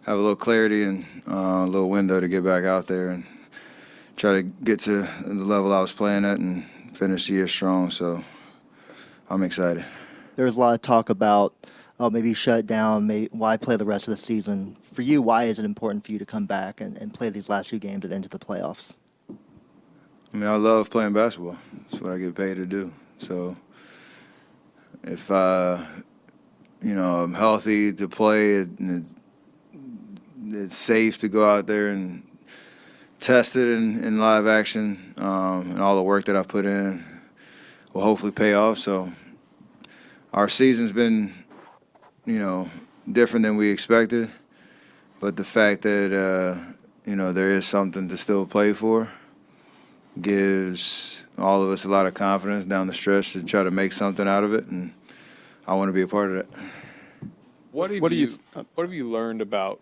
have a little clarity and a little window to get back out there and try to get to the level I was playing at and finish the year strong. So I'm excited. There was a lot of talk about maybe shut it down, why play the rest of the season. For you, why is it important for you to come back and play these last two games and into the playoffs? I mean, I love playing basketball. That's what I get paid to do. So if I'm healthy to play and it's safe to go out there and test it in live action, and all the work that I've put in will hopefully pay off. So our season's been, different than we expected, but the fact that, there is something to still play for gives all of us a lot of confidence down the stretch to try to make something out of it, and I want to be a part of that. What have you learned about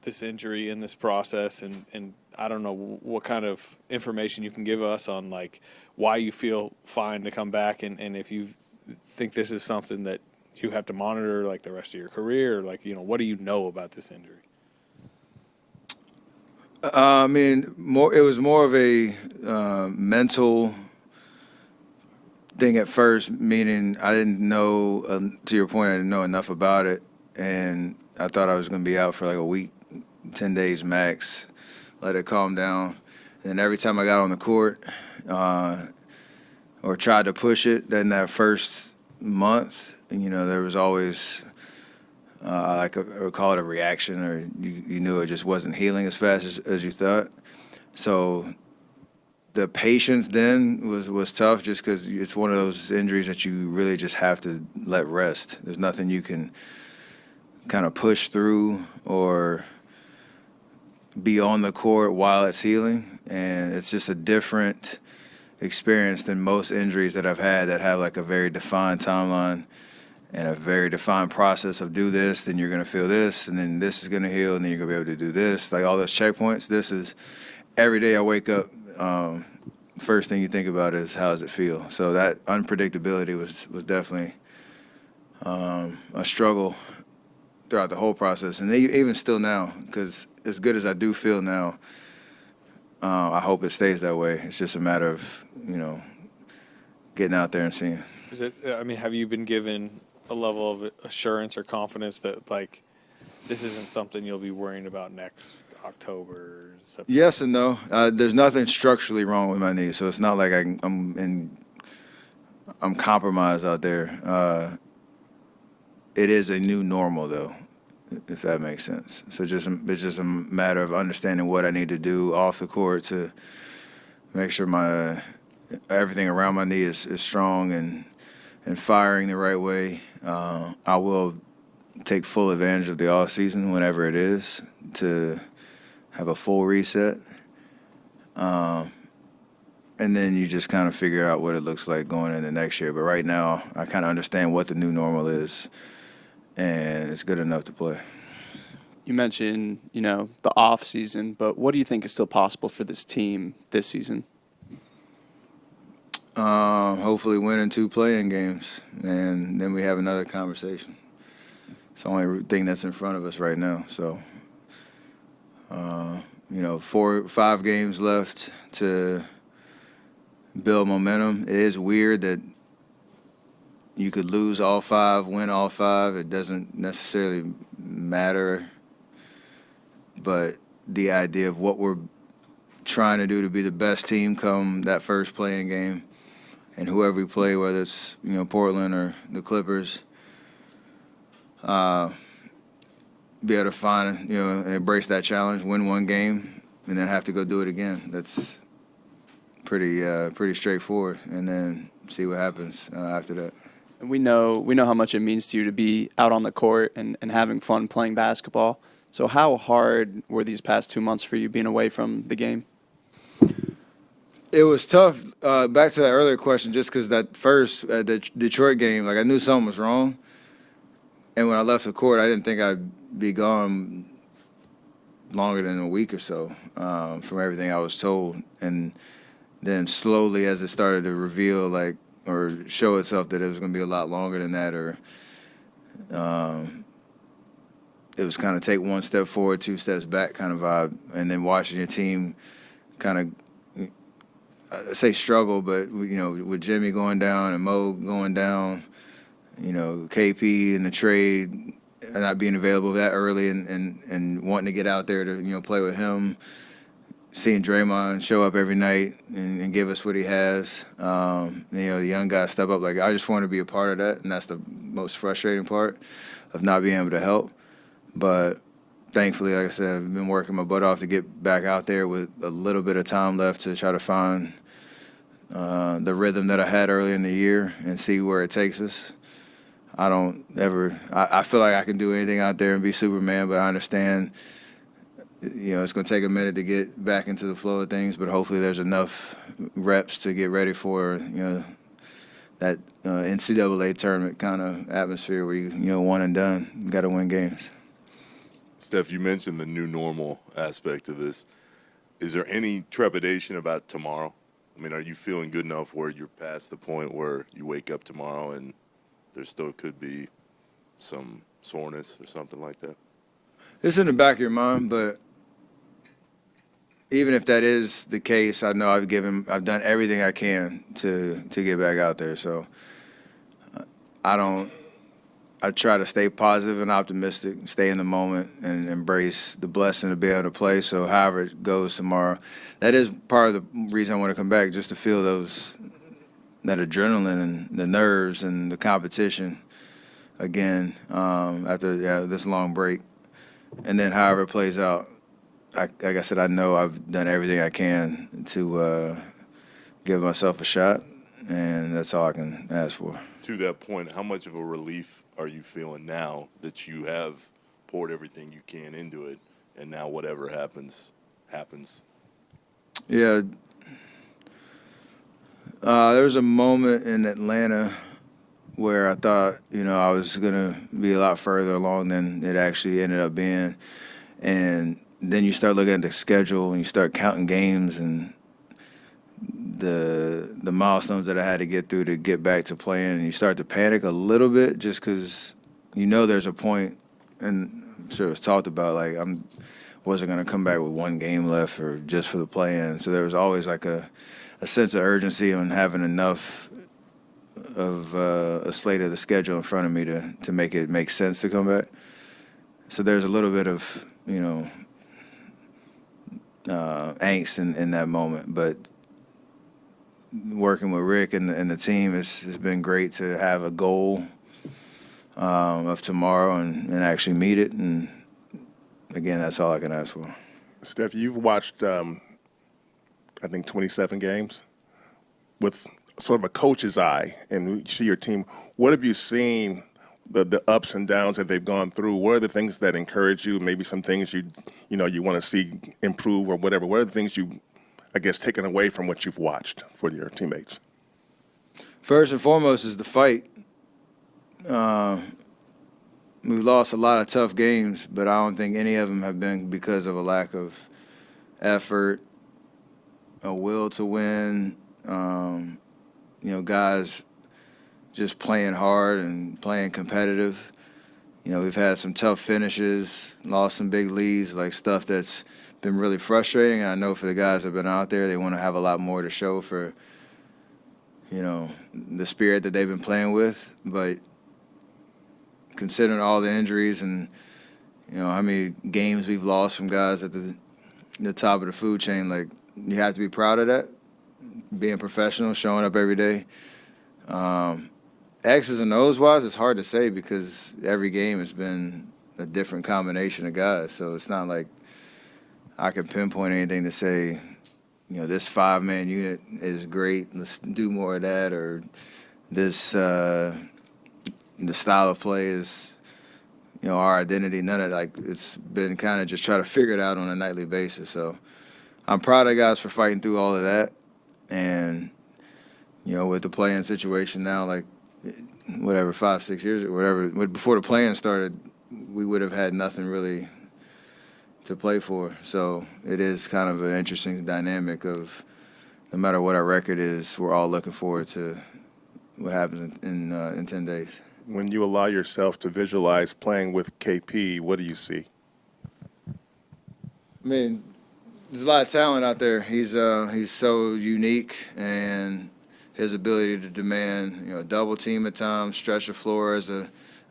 this injury in this process, and I don't know what kind of information you can give us on like why you feel fine to come back, and if you think this is something that you have to monitor like the rest of your career, like what do you know about this injury? It was more of a mental thing at first, meaning I didn't know, to your point, I didn't know enough about it, and I thought I was going to be out for like a week, 10 days max, let it calm down. And every time I got on the court or tried to push it, then that first month, there was always I would call it a reaction, or you knew it just wasn't healing as fast as you thought. So the patience then was tough, just because it's one of those injuries that you really just have to let rest. There's nothing you can kind of push through or be on the court while it's healing, and it's just a different experience than most injuries that I've had that have like a very defined timeline and a very defined process of do this, then you're going to feel this, and then this is going to heal, and then you're going to be able to do this. Like all those checkpoints, this is every day I wake up, first thing you think about is how does it feel? So that unpredictability was definitely a struggle throughout the whole process. And even still now, because as good as I do feel now, I hope it stays that way. It's just a matter of, getting out there and seeing. Have you been given a level of assurance or confidence that, like, this isn't something you'll be worrying about next October? September? Yes and no. There's nothing structurally wrong with my knee, so it's not like I'm compromised out there. It is a new normal, though, if that makes sense. So it's just a matter of understanding what I need to do off the court to make sure everything around my knee is strong and firing the right way. I will take full advantage of the off season whenever it is to have a full reset. And then you just kind of figure out what it looks like going into next year. But right now, I kind of understand what the new normal is, and it's good enough to play. You mentioned, the off season, but what do you think is still possible for this team this season? Hopefully winning 2 play-in games, and then we have another conversation. It's the only thing that's in front of us right now. So, 5 games left to build momentum. It is weird that you could lose all 5, win all 5. It doesn't necessarily matter. But the idea of what we're trying to do to be the best team come that first play-in game, and whoever we play, whether it's Portland or the Clippers, be able to find and embrace that challenge, win 1 game, and then have to go do it again. That's pretty straightforward, and then see what happens after that. And we know how much it means to you to be out on the court and having fun playing basketball. So how hard were these past 2 months for you being away from the game? It was tough. Back to that earlier question, just because that first the Detroit game, like I knew something was wrong, and when I left the court, I didn't think I'd be gone longer than a week or so from everything I was told. And then slowly, as it started to reveal, or show itself that it was going to be a lot longer than that, or it was kind of take one step forward, two steps back kind of vibe, and then watching your team kind of say struggle, but with Jimmy going down and Mo going down, KP in the trade not being available that early, and wanting to get out there to play with him, seeing Draymond show up every night and give us what he has. The young guys step up. Like, I just want to be a part of that, and that's the most frustrating part of not being able to help. But thankfully, like I said, I've been working my butt off to get back out there with a little bit of time left to try to find the rhythm that I had early in the year and see where it takes us. I feel like I can do anything out there and be Superman, but I understand, it's going to take a minute to get back into the flow of things, but hopefully there's enough reps to get ready for, that NCAA tournament kind of atmosphere where you one and done. You got to win games. Steph, you mentioned the new normal aspect of this. Is there any trepidation about tomorrow? I mean, are you feeling good enough where you're past the point where you wake up tomorrow and there still could be some soreness or something like that? It's in the back of your mind, but even if that is the case, I know I've done everything I can to get back out there. So I try to stay positive and optimistic, stay in the moment, and embrace the blessing to be able to play. So however it goes tomorrow, that is part of the reason I want to come back, just to feel that adrenaline and the nerves and the competition again after this long break. And then however it plays out, like I said, I know I've done everything I can to give myself a shot, and that's all I can ask for. To that point, how much of a relief are you feeling now that you have poured everything you can into it, and now whatever happens, happens? Yeah. There was a moment in Atlanta where I thought, I was going to be a lot further along than it actually ended up being. And then you start looking at the schedule and you start counting games and the milestones that I had to get through to get back to playing, and you start to panic a little bit just because there's a point, and I'm sure it was talked about, like wasn't going to come back with one game left or just for the play-in. So there was always like a sense of urgency on having enough of a slate of the schedule in front of me to make it make sense to come back. So there's a little bit of, angst in that moment. But working with Rick and the team has been great to have a goal of tomorrow and actually meet it. And, again, that's all I can ask for. Steph, you've watched, I think, 27 games with sort of a coach's eye, and you see your team. What have you seen, the ups and downs that they've gone through? What are the things that encourage you? Maybe some things you want to see improve or whatever. What are the things you, I guess, taken away from what you've watched for your teammates? First and foremost is the fight. We've lost a lot of tough games, but I don't think any of them have been because of a lack of effort, a will to win, guys just playing hard and playing competitive. We've had some tough finishes, lost some big leads, like stuff that's been really frustrating. And I know for the guys that have been out there, they want to have a lot more to show for, the spirit that they've been playing with. But considering all the injuries and, how many games we've lost from guys at the top of the food chain, like, you have to be proud of that, being professional, showing up every day. X's and O's wise, it's hard to say because every game has been a different combination of guys. So it's not like I can pinpoint anything to say, this 5-man unit is great, let's do more of that, or this the style of play is, our identity. None of that. It's been kind of just try to figure it out on a nightly basis. So I'm proud of guys for fighting through all of that. And, with the play-in situation now, like, 5-6 years or whatever, before the play-in started, we would have had nothing really to play for. So it is kind of an interesting dynamic of no matter what our record is, we're all looking forward to what happens in 10 days. when you allow yourself to visualize playing with KP, what do you see? I mean, there's a lot of talent out there. He's so unique, and his ability to demand, double team at times, stretch the floor as a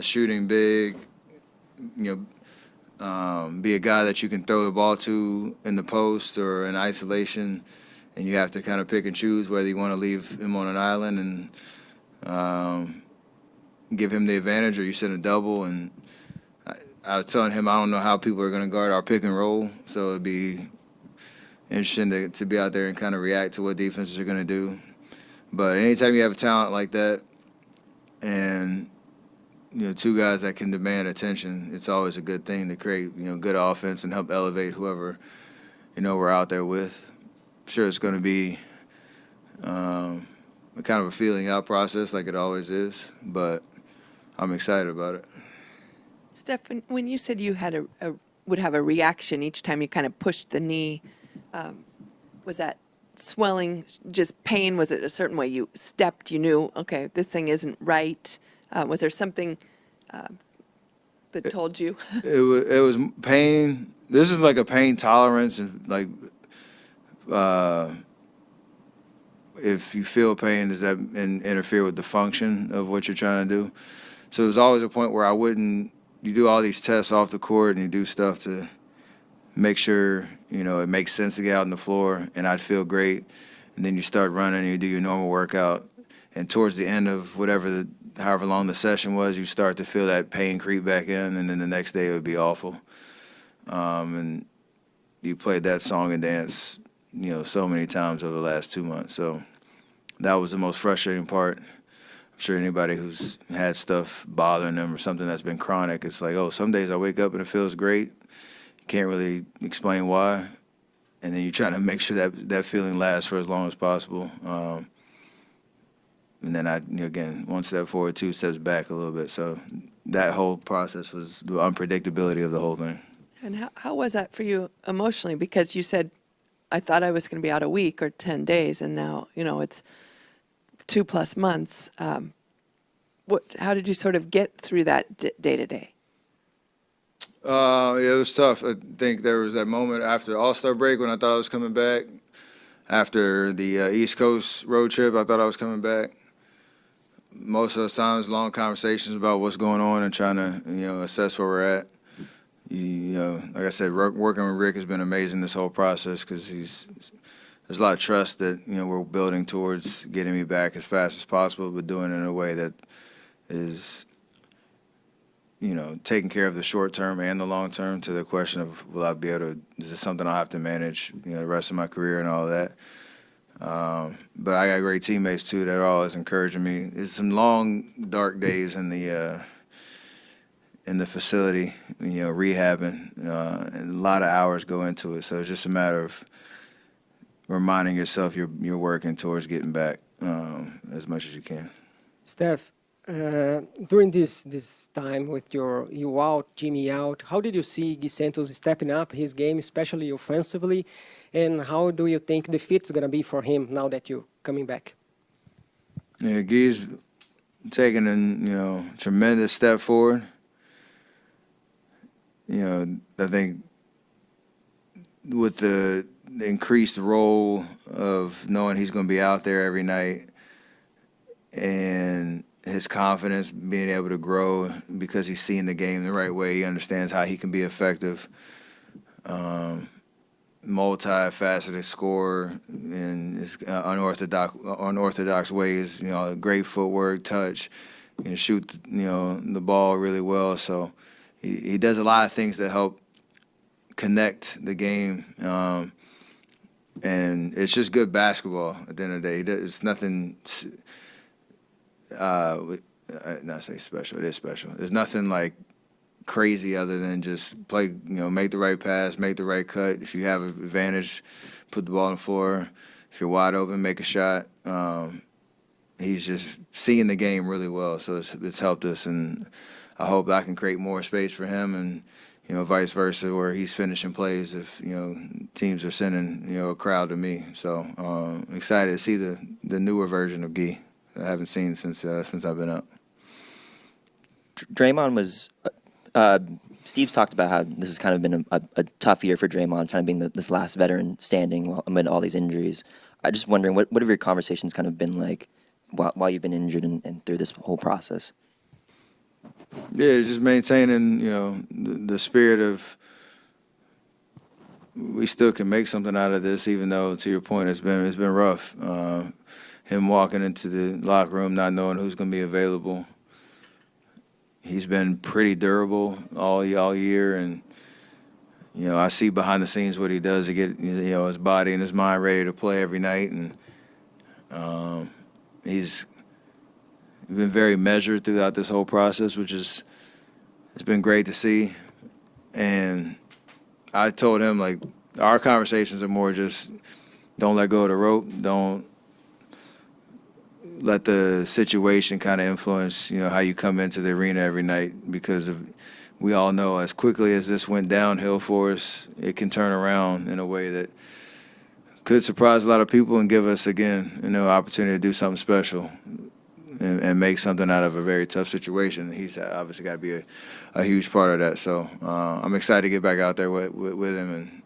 shooting big, be a guy that you can throw the ball to in the post or in isolation, and you have to kind of pick and choose whether you want to leave him on an island and give him the advantage, or you send a double. And I was telling him I don't know how people are going to guard our pick and roll, so it'd be interesting to be out there and kind of react to what defenses are going to do. But anytime you have a talent like that and two guys that can demand attention, it's always a good thing to create, good offense and help elevate whoever, we're out there with. I'm sure it's going to be a kind of a feeling out process like it always is, but I'm excited about it. Steph, when you said you had would have a reaction each time you kind of pushed the knee, was that swelling just pain? Was it a certain way you stepped? You knew, okay, this thing isn't right. Was there something that told you? It was pain. This is like a pain tolerance, and like if you feel pain, does that interfere with the function of what you're trying to do? So there's always a point where you do all these tests off the court and you do stuff to make sure, it makes sense to get out on the floor, and I'd feel great. And then you start running and you do your normal workout. And towards the end of however long the session was, you start to feel that pain creep back in, and then the next day it would be awful. And you played that song and dance, so many times over the last 2 months. So that was the most frustrating part. I'm sure anybody who's had stuff bothering them or something that's been chronic, it's like, some days I wake up and it feels great. You can't really explain why. And then you're trying to make sure that feeling lasts for as long as possible. And then again, 1 step forward, 2 steps back a little bit. So that whole process was the unpredictability of the whole thing. And how was that for you emotionally? Because you said, I thought I was going to be out a week or 10 days, and now, it's 2+ months. How did you sort of get through that day to day? It was tough. I think there was that moment after All-Star break when I thought I was coming back. After the East Coast road trip, I thought I was coming back. Most of those times, long conversations about what's going on and trying to, assess where we're at. Like I said, working with Rick has been amazing this whole process because there's a lot of trust that, we're building towards getting me back as fast as possible, but doing it in a way that is, taking care of the short term and the long term, to the question of will I be able to, is this something I'll have to manage, the rest of my career and all that. But I got great teammates too that are always encouraging me. It's some long, dark days in the facility, rehabbing, and a lot of hours go into it. So it's just a matter of reminding yourself you're working towards getting back as much as you can. Steph, during this time with you out, Jimmy out, how did you see Gui Santos stepping up his game, especially offensively? And how do you think the fit's going to be for him now that you're coming back? Yeah, Guy's taking a tremendous step forward. I think with the increased role of knowing he's going to be out there every night and his confidence being able to grow because he's seeing the game the right way, he understands how he can be effective. Multifaceted scorer in his unorthodox ways. Great footwork, touch. He can shoot the ball really well. So he does a lot of things that help connect the game, and it's just good basketball at the end of the day. It's nothing. Not say special. It is special. There's nothing like crazy other than just play, make the right pass, make the right cut. If you have an advantage, put the ball on the floor. If you're wide open, make a shot. He's just seeing the game really well, so it's helped us, and I hope I can create more space for him, and vice versa, where he's finishing plays if teams are sending a crowd to me. So excited to see the newer version of Guy that I haven't seen since I've been up. Draymond was. Steve's talked about how this has kind of been a tough year for Draymond, kind of being this last veteran standing amid all these injuries. I'm just wondering, what have your conversations kind of been like while you've been injured and through this whole process? Yeah, just maintaining, the spirit of we still can make something out of this, even though, to your point, it's been rough. Him walking into the locker room not knowing who's going to be available. He's been pretty durable all year, and I see behind the scenes what he does to get his body and his mind ready to play every night, and he's been very measured throughout this whole process, which it's been great to see. And I told him, like, our conversations are more just don't let go of the rope, don't let the situation kind of influence, how you come into the arena every night, because we all know as quickly as this went downhill for us, it can turn around in a way that could surprise a lot of people and give us, again, opportunity to do something special and make something out of a very tough situation. He's obviously got to be a huge part of that. So I'm excited to get back out there with him and